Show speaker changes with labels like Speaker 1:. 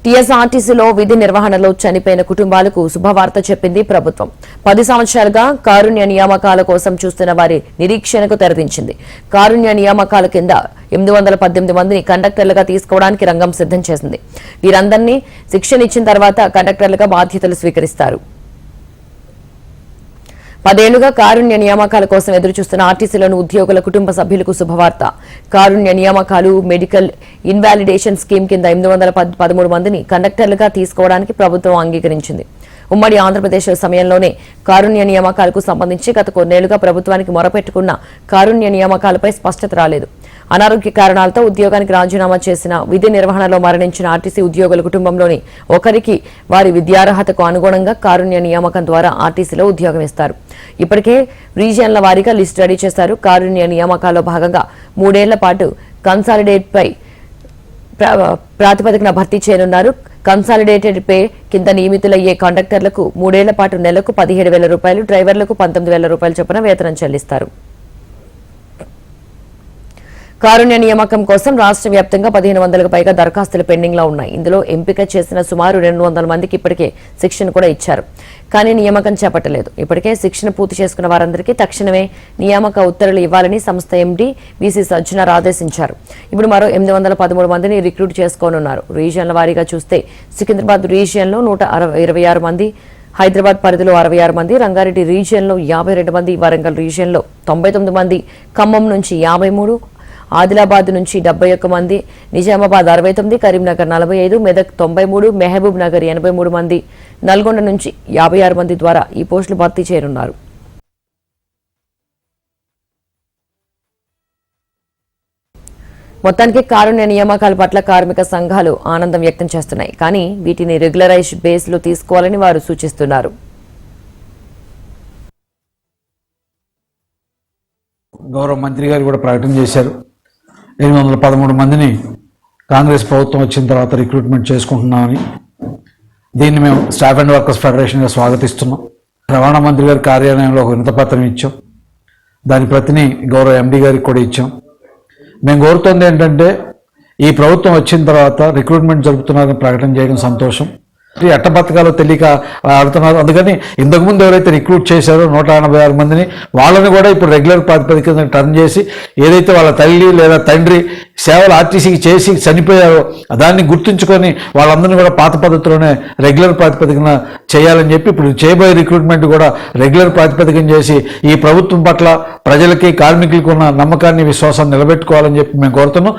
Speaker 1: టీఎస్ఆర్టీసీలో విధి నిర్వహణలో చనిపోయిన కుటుంబాలకు శుభవార్త చెప్పింది ప్రభుత్వం. 10 సంవత్సరాలుగా కారుణ్య నియామకాల కోసం చూస్తున్న వారి నిరీక్షణకు తెరదించింది. కారుణ్య నియామకాల కింద 818 మందిని కండక్టర్లుగా తీసుకోవడానికి రంగం సిద్ధం చేసింది. వీరందరినీ శిక్షణ ఇచ్చిన తర్వాత కండక్టర్లుగా బాధ్యతలు స్వీకరిస్తారు. 10 ఏళ్లుగా కారుణ్య నియామకాల కోసం ఎదురుచూస్తున్న ఆర్టీసీలోని ఉద్యోగుల కుటుంబ సభ్యులకు శుభవార్త. కారుణ్య నియామకాలు మెడికల్ ఇన్వాలిడేషన్ స్కీమ్ కింద 813 మందిని కండక్టర్లుగా తీసుకోవడానికి ప్రభుత్వం అంగీకరించింది. ఉమ్మడి ఆంధ్రప్రదేశ్ సమయంలోనే కారుణ్య నియామకాలకు సంబంధించి గత కొన్నేళ్లుగా ప్రభుత్వానికి మొరపెట్టుకున్న కారుణ్య నియామకాలపై స్పష్టత రాలేదు. అనారోగ్య కారణాలతో ఉద్యోగానికి రాజీనామా చేసిన, విధి నిర్వహణలో మరణించిన ఆర్టీసీ ఉద్యోగుల కుటుంబంలోని ఒకరికి వారి విద్యార్హతకు అనుగుణంగా కారుణ్య నియామకం ద్వారా ఆర్టీసీలో ఉద్యోగం ఇస్తారు. ఇప్పటికే రీజియన్ల వారీగా లిస్టు రెడీ చేశారు. కారుణ్య నియామకాల్లో భాగంగా 3 ఏళ్ల పాటు కన్సాలిడేట్ పై ప్రాతిపదికన భర్తీ చేయనున్నారు. కన్సాలిడేటెడ్ పే కింద నియమితులయ్యే కండక్టర్లకు 3 ఏళ్ల పాటు నెలకు 17,000 రూపాయలు, డ్రైవర్లకు 19,000 రూపాయల చొప్పున వేతనం చెల్లిస్తారు. కారుణ్య నియామకం కోసం రాష్ట్ర వ్యాప్తంగా 1500కు పైగా దరఖాస్తులు పెండింగ్ లో ఉన్నాయి. ఇందులో ఎంపిక చేసిన సుమారు 200 మందికి ఇప్పటికే శిక్షణ కూడా ఇచ్చారు. కానీ నియామకం చేపట్టలేదు. ఇప్పటికే శిక్షణ పూర్తి చేసుకున్న వారందరికీ తక్షణమే నియామక ఉత్తర్వులు ఇవ్వాలని సంస్థ ఎండీ వీసీ సజ్జనార్ ఆదేశించారు. ఇప్పుడు మరో 813 మందిని రిక్రూట్ చేసుకోనున్నారు. రీజియన్ల వారీగా చూస్తే సికింద్రాబాద్ రీజియన్లో 126 మంది, హైదరాబాద్ పరిధిలో 66 మంది, రంగారెడ్డి రీజియన్లో 52 మంది, వరంగల్ రీజియన్లో 99 మంది, ఖమ్మం నుంచి 53, ఆదిలాబాద్ నుంచి 71 మంది, నిజామాబాద్ 69, కరీంనగర్ 45, మెదక్ 93, మహబూబ్ నగర్ 83 మంది, నల్గొండ నుంచి 56 మంది ద్వారా ఈ పోస్టులు భర్తీ చేయనున్నారు. మొత్తానికి కారుణ్య నియామకాల పట్ల కార్మిక సంఘాలు ఆనందం వ్యక్తం చేస్తున్నాయి. కానీ వీటిని రెగ్యులరైజ్ బేస్ లో తీసుకోవాలని వారు సూచిస్తున్నారు.
Speaker 2: గౌరవ మంత్రి గారు కూడా ప్రకటన చేశారు. 813 మందిని కాంగ్రెస్ ప్రభుత్వం వచ్చిన తర్వాత రిక్రూట్మెంట్ చేసుకుంటున్నామని. దీన్ని మేము స్టాఫ్ అండ్ వర్కర్స్ ఫెడరేషన్గా స్వాగతిస్తున్నాం. రవాణా మంత్రి గారి కార్యాలయంలో ఒక వినతిపత్రం ఇచ్చాం. దాని ప్రతిని గౌరవ ఎండీ గారికి కూడా ఇచ్చాం. మేము కోరుతుంది ఏంటంటే, ఈ ప్రభుత్వం వచ్చిన తర్వాత రిక్రూట్మెంట్ జరుపుతున్నారని ప్రకటన చేయడం సంతోషం. ఎట్ట బతకాలో తెలియక ఆడుతున్నారు. అందుకని ఇంతకుముందు ఎవరైతే రిక్రూట్ చేశారో 186 మందిని, వాళ్ళని కూడా ఇప్పుడు రెగ్యులర్ ప్రాతిపదికన టర్న్ చేసి, ఏదైతే వాళ్ళ తల్లి లేదా తండ్రి సేవలు ఆర్టీసీకి చేసి చనిపోయారో దాన్ని గుర్తుంచుకొని వాళ్ళందరినీ కూడా పాత పద్ధతిలోనే రెగ్యులర్ ప్రాతిపదికన చేయాలని చెప్పి ఇప్పుడు చేయబోయే రిక్రూట్మెంట్ కూడా రెగ్యులర్ ప్రాతిపదికన చేసి ఈ ప్రభుత్వం పట్ల ప్రజలకి, కార్మికులకు ఉన్న నమ్మకాన్ని, విశ్వాసాన్ని నిలబెట్టుకోవాలని చెప్పి మేము కోరుతున్నాం.